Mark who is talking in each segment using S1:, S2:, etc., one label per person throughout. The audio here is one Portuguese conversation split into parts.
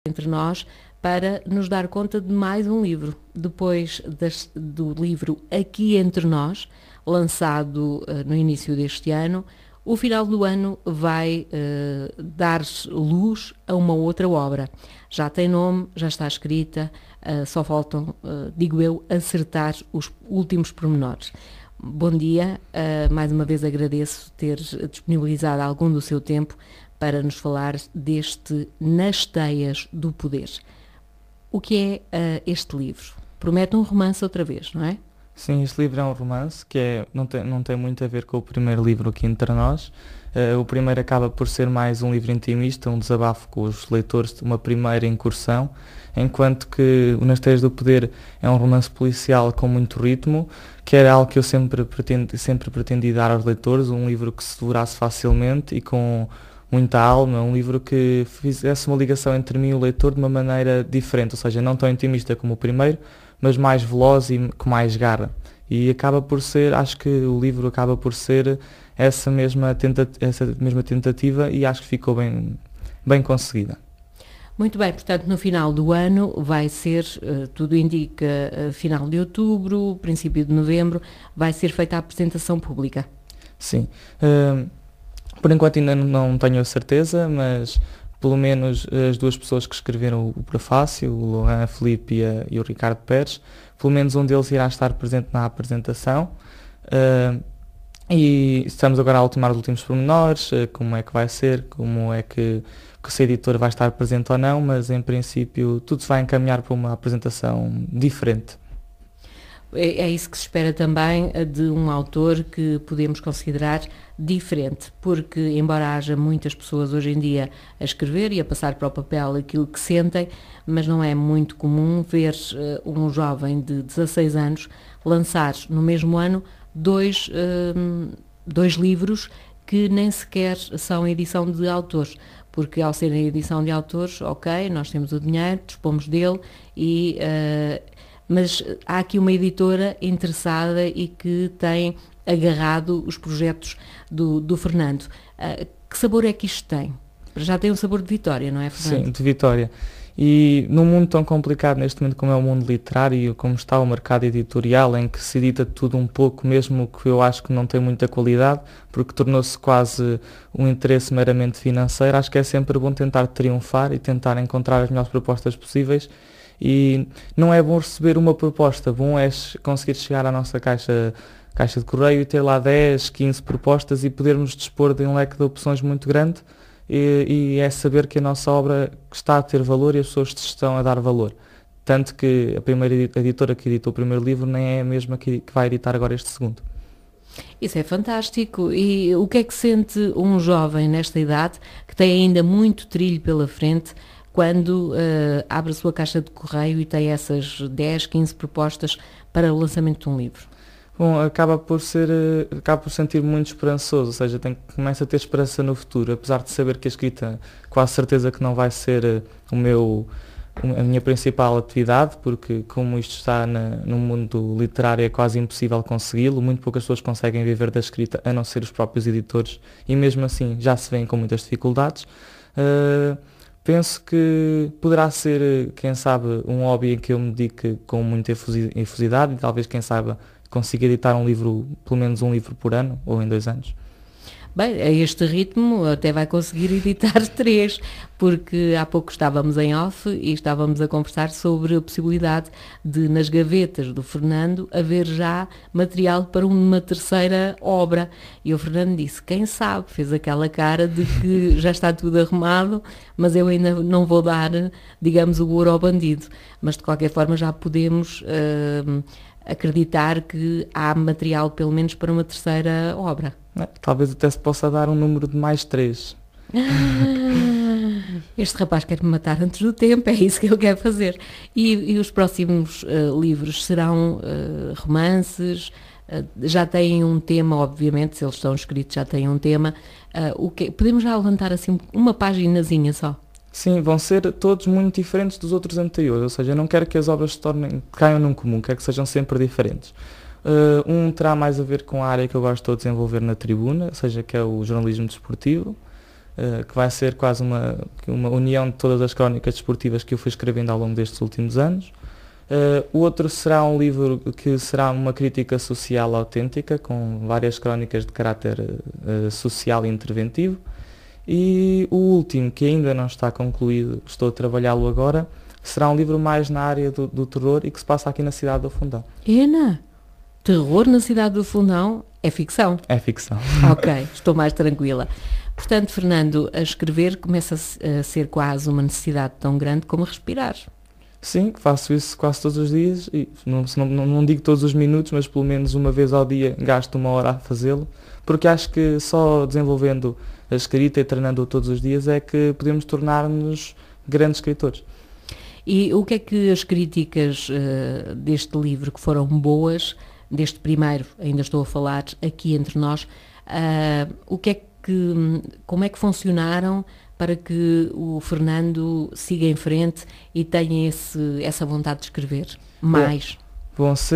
S1: entre nós para nos dar conta de mais um livro. Depois do livro Aqui Entre Nós, lançado no início deste ano, o final do ano vai dar luz a uma outra obra. Já tem nome, já está escrita, só faltam, digo eu, acertar os últimos pormenores. Bom dia, mais uma vez agradeço ter disponibilizado algum do seu tempo para nos falar deste Nas Teias do Poder. O que é este livro? Promete um romance outra vez, não é?
S2: Sim, este livro é um romance que não tem muito a ver com o primeiro livro Aqui Entre Nós. O primeiro acaba por ser mais um livro intimista, um desabafo com os leitores, uma primeira incursão, enquanto que o Nas Teias do Poder é um romance policial com muito ritmo, que era algo que eu sempre pretendi dar aos leitores, um livro que se devorasse facilmente e com muita alma, um livro que fizesse uma ligação entre mim e o leitor de uma maneira diferente, ou seja, não tão intimista como o primeiro, mas mais veloz e com mais garra. E acaba por ser, acho que o livro acaba por ser essa mesma tentativa e acho que ficou bem conseguida.
S1: Muito bem, portanto, no final do ano vai ser, tudo indica, final de outubro, princípio de novembro, vai ser feita a apresentação pública.
S2: Sim. Por enquanto ainda não tenho a certeza, mas pelo menos as duas pessoas que escreveram o prefácio, o Lohan Filipe e o Ricardo Pérez, pelo menos um deles irá estar presente na apresentação. E estamos agora a ultimar os últimos pormenores, como é que vai ser, como é que se a editora vai estar presente ou não, mas em princípio tudo se vai encaminhar para uma apresentação diferente.
S1: É isso que se espera também de um autor que podemos considerar diferente, porque embora haja muitas pessoas hoje em dia a escrever e a passar para o papel aquilo que sentem, mas não é muito comum ver um jovem de 16 anos lançar no mesmo ano dois livros que nem sequer são edição de autores, porque ao serem edição de autores, ok, nós temos o dinheiro, dispomos dele mas há aqui uma editora interessada e que tem agarrado os projetos do Fernando. Que sabor é que isto tem? Já tem um sabor de vitória, não é, Fernando?
S2: Sim, de vitória. E num mundo tão complicado neste momento como é o mundo literário, como está o mercado editorial, em que se edita tudo um pouco, mesmo que eu acho que não tem muita qualidade, porque tornou-se quase um interesse meramente financeiro, acho que é sempre bom tentar triunfar e tentar encontrar as melhores propostas possíveis. E não é bom receber uma proposta, bom é conseguir chegar à nossa caixa de correio e ter lá 10, 15 propostas e podermos dispor de um leque de opções muito grande e é saber que a nossa obra está a ter valor e as pessoas estão a dar valor. Tanto que a primeira editora que editou o primeiro livro nem é a mesma que vai editar agora este segundo.
S1: Isso é fantástico. E o que é que sente um jovem nesta idade que tem ainda muito trilho pela frente quando abre a sua caixa de correio e tem essas 10, 15 propostas para o lançamento de um livro?
S2: Bom, acaba por sentir muito esperançoso, ou seja, começa a ter esperança no futuro, apesar de saber que a escrita quase certeza que não vai ser a minha principal atividade, porque como isto está no mundo literário é quase impossível consegui-lo, muito poucas pessoas conseguem viver da escrita, a não ser os próprios editores, e mesmo assim já se vêem com muitas dificuldades. Penso que poderá ser, quem sabe, um hobby em que eu me dedique com muita efusividade e talvez, quem sabe, consiga editar um livro, pelo menos um livro por ano ou em 2 anos.
S1: Bem, a este ritmo até vai conseguir editar 3, porque há pouco estávamos em off e estávamos a conversar sobre a possibilidade de, nas gavetas do Fernando, haver já material para uma terceira obra. E o Fernando disse, quem sabe, fez aquela cara de que já está tudo arrumado, mas eu ainda não vou dar, digamos, o ouro ao bandido. Mas, de qualquer forma, já podemos acreditar que há material, pelo menos, para uma terceira obra.
S2: Talvez até se possa dar um número de mais 3.
S1: Este rapaz quer me matar antes do tempo, é isso que ele quer fazer. E os próximos livros serão romances? Já têm um tema, obviamente, se eles estão escritos já têm um tema. Podemos já levantar assim uma paginazinha só?
S2: Sim, vão ser todos muito diferentes dos outros anteriores, ou seja, eu não quero que as obras caiam num comum, quero que sejam sempre diferentes. Um terá mais a ver com a área que eu gosto de desenvolver na tribuna, ou seja, que é o jornalismo desportivo. que vai ser quase uma união de todas as crónicas desportivas que eu fui escrevendo ao longo destes últimos anos. O outro será um livro que será uma crítica social autêntica, com várias crónicas de caráter social e interventivo. E o último, que ainda não está concluído, estou a trabalhá-lo agora, será um livro mais na área do terror e que se passa aqui na cidade do Fundão.
S1: Ena, terror na cidade do Fundão é ficção?
S2: É ficção.
S1: Ok, estou mais tranquila. Portanto, Fernando, a escrever começa a ser quase uma necessidade tão grande como respirar.
S2: Sim, faço isso quase todos os dias, e não digo todos os minutos, mas pelo menos uma vez ao dia gasto 1 hora a fazê-lo, porque acho que só desenvolvendo a escrita e treinando-o todos os dias é que podemos tornar-nos grandes escritores.
S1: E o que é que as críticas deste livro, que foram boas, deste primeiro, ainda estou a falar aqui entre nós, como é que funcionaram para que o Fernando siga em frente e tenha essa vontade de escrever mais?
S2: Bom, se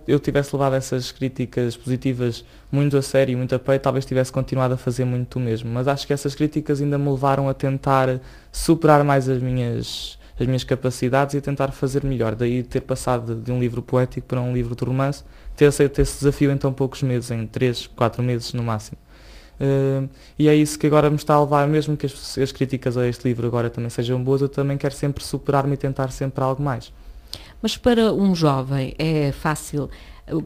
S2: eu tivesse levado essas críticas positivas muito a sério e muito a peito, talvez tivesse continuado a fazer muito o mesmo. Mas acho que essas críticas ainda me levaram a tentar superar mais as minhas capacidades e a tentar fazer melhor. Daí ter passado de um livro poético para um livro de romance, ter aceito esse desafio em tão poucos meses, em 3, 4 meses no máximo. E é isso que agora me está a levar, mesmo que as críticas a este livro agora também sejam boas, eu também quero sempre superar-me e tentar sempre algo mais.
S1: Mas para um jovem é fácil,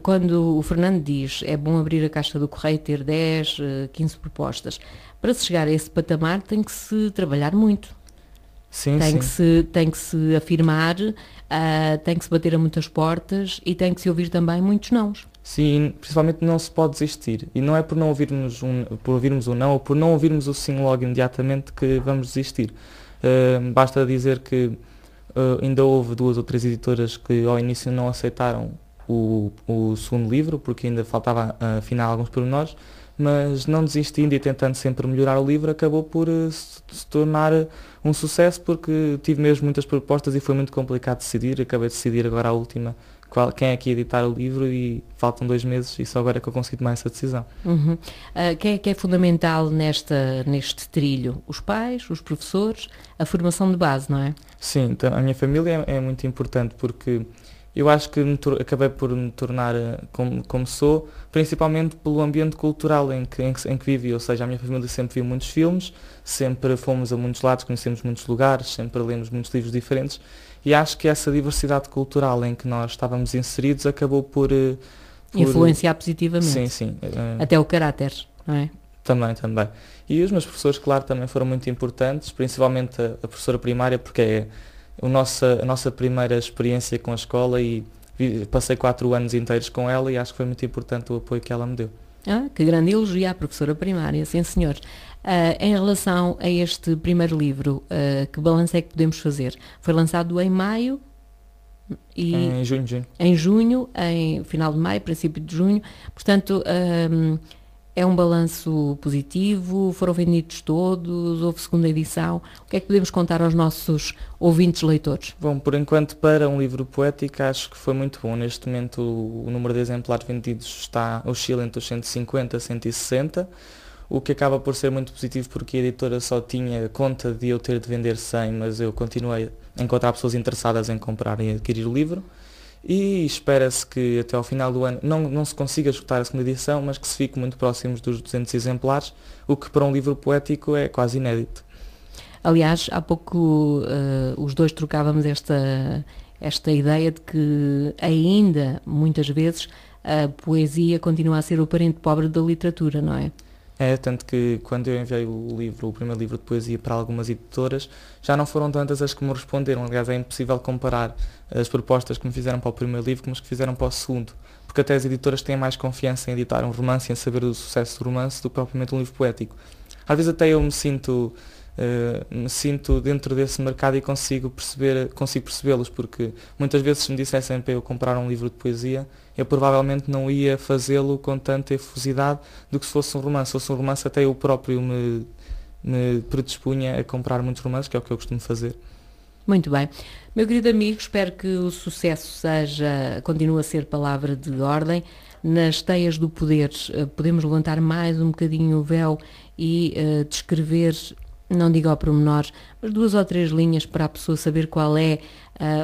S1: quando o Fernando diz é bom abrir a caixa do correio e ter 10, 15 propostas, para se chegar a esse patamar tem que se trabalhar muito.
S2: Sim,
S1: tem que se afirmar, tem que se bater a muitas portas e tem que se ouvir também muitos nãos.
S2: Sim, principalmente não se pode desistir. E não é por não ouvirmos por ouvirmos o não ou por não ouvirmos o sim logo imediatamente que vamos desistir. Basta dizer que ainda houve 2 ou 3 editoras que ao início não aceitaram o segundo livro, porque ainda faltava afinar alguns pormenores, mas não desistindo e tentando sempre melhorar o livro, acabou por se tornar um sucesso, porque tive mesmo muitas propostas e foi muito complicado decidir. Acabei de decidir agora a última, quem é que ia editar o livro, e faltam 2 meses e só agora é que eu consegui tomar essa decisão.
S1: Uhum. Quem é que é fundamental neste trilho? Os pais, os professores, a formação de base, não é?
S2: Sim, então, a minha família é muito importante, porque eu acho que acabei por me tornar como sou, principalmente pelo ambiente cultural em que vivi. Ou seja, a minha família sempre viu muitos filmes, sempre fomos a muitos lados, conhecemos muitos lugares, sempre lemos muitos livros diferentes, e acho que essa diversidade cultural em que nós estávamos inseridos acabou por
S1: influenciar positivamente.
S2: Sim.
S1: Até o caráter, não é?
S2: Também. E os meus professores, claro, também foram muito importantes, principalmente a professora primária, porque é a nossa primeira experiência com a escola, e passei 4 anos inteiros com ela, e acho que foi muito importante o apoio que ela me deu.
S1: Que grande elogio à professora primária, sim senhor. Em relação a este primeiro livro, que balanço é que podemos fazer? Foi lançado em maio?
S2: Em junho.
S1: Em junho, em final de maio, princípio de junho. Portanto, é um balanço positivo? Foram vendidos todos? Houve segunda edição? O que é que podemos contar aos nossos ouvintes leitores?
S2: Bom, por enquanto, para um livro poético, acho que foi muito bom. Neste momento, o número de exemplares vendidos oscila entre os 150 a 160, o que acaba por ser muito positivo, porque a editora só tinha conta de eu ter de vender 100, mas eu continuei a encontrar pessoas interessadas em comprar e adquirir o livro. E espera-se que até ao final do ano não se consiga esgotar a segunda edição, mas que se fique muito próximos dos 200 exemplares, o que para um livro poético é quase inédito.
S1: Aliás, há pouco os dois trocávamos esta ideia de que ainda, muitas vezes, a poesia continua a ser o parente pobre da literatura, não é?
S2: É, tanto que quando eu enviei o primeiro livro de poesia para algumas editoras, já não foram tantas as que me responderam. Aliás, é impossível comparar as propostas que me fizeram para o primeiro livro com as que fizeram para o segundo, porque até as editoras têm mais confiança em editar um romance e em saber do sucesso do romance do que propriamente um livro poético. Às vezes até eu me sinto dentro desse mercado e consigo percebê-los, porque muitas vezes se me dissessem para eu comprar um livro de poesia, eu provavelmente não ia fazê-lo com tanta efusividade do que se fosse um romance. Se fosse um romance, até eu próprio me predispunha a comprar muitos romances, que é o que eu costumo fazer.
S1: Muito bem. Meu querido amigo, espero que o sucesso continue a ser palavra de ordem. Nas teias do poder podemos levantar mais um bocadinho o véu e descrever não digo ao pormenor, mas 2 ou 3 linhas para a pessoa saber qual é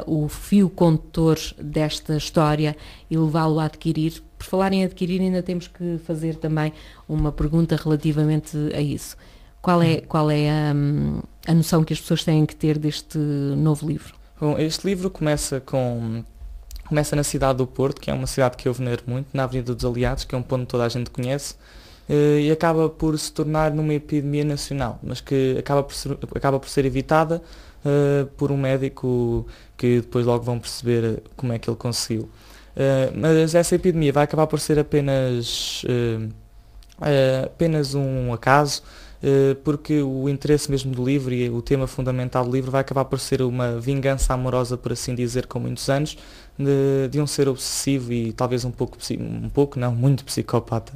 S1: o fio condutor desta história e levá-lo a adquirir. Por falar em adquirir, ainda temos que fazer também uma pergunta relativamente a isso. Qual é a noção que as pessoas têm que ter deste novo livro?
S2: Bom, este livro começa na cidade do Porto, que é uma cidade que eu venero muito, na Avenida dos Aliados, que é um ponto que toda a gente conhece, e acaba por se tornar numa epidemia nacional, mas que acaba por ser evitada por um médico que depois logo vão perceber como é que ele conseguiu. Mas essa epidemia vai acabar por ser apenas um acaso, porque o interesse mesmo do livro e o tema fundamental do livro vai acabar por ser uma vingança amorosa, por assim dizer, com muitos anos, de um ser obsessivo e talvez muito psicopata.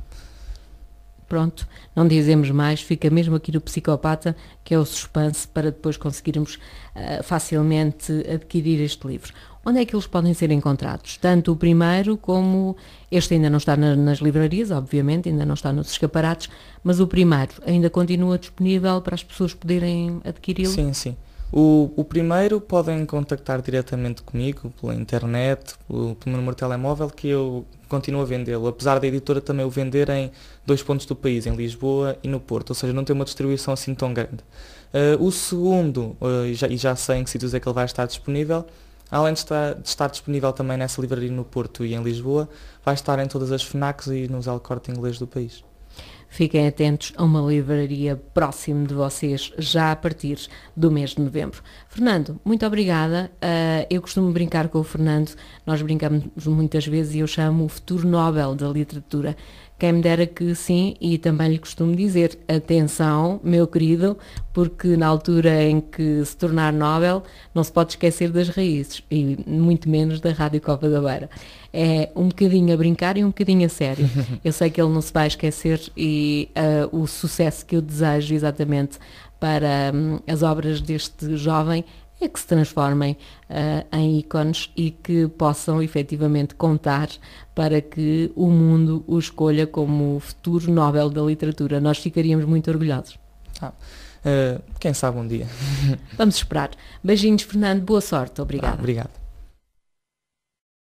S1: Pronto, não dizemos mais, fica mesmo aqui no psicopata, que é o suspense, para depois conseguirmos facilmente adquirir este livro. Onde é que eles podem ser encontrados? Tanto o primeiro como este ainda não está nas livrarias, obviamente, ainda não está nos escaparates, mas o primeiro ainda continua disponível para as pessoas poderem adquiri-lo?
S2: Sim, sim. O primeiro podem contactar diretamente comigo, pela internet, pelo meu número de telemóvel, que eu continuo a vendê-lo, apesar da editora também o vender em 2 pontos do país, em Lisboa e no Porto, ou seja, não tem uma distribuição assim tão grande. O segundo, e já sei em que sítios é que ele vai estar disponível, além de estar disponível também nessa livraria no Porto e em Lisboa, vai estar em todas as FNACs e nos El Corte Inglês do país.
S1: Fiquem atentos a uma livraria próximo de vocês, já a partir do mês de novembro. Fernando, muito obrigada. Eu costumo brincar com o Fernando, nós brincamos muitas vezes e eu chamo o futuro Nobel da literatura. Quem me dera que sim, e também lhe costumo dizer, atenção, meu querido, porque na altura em que se tornar Nobel, não se pode esquecer das raízes, e muito menos da Rádio Copa da Beira. É um bocadinho a brincar e um bocadinho a sério. Eu sei que ele não se vai esquecer e o sucesso que eu desejo exatamente para as obras deste jovem é que se transformem em ícones e que possam efetivamente contar para que o mundo o escolha como o futuro Nobel da literatura. Nós ficaríamos muito orgulhosos.
S2: Quem sabe um dia.
S1: Vamos esperar. Beijinhos, Fernando. Boa sorte. Obrigada.
S2: Obrigado.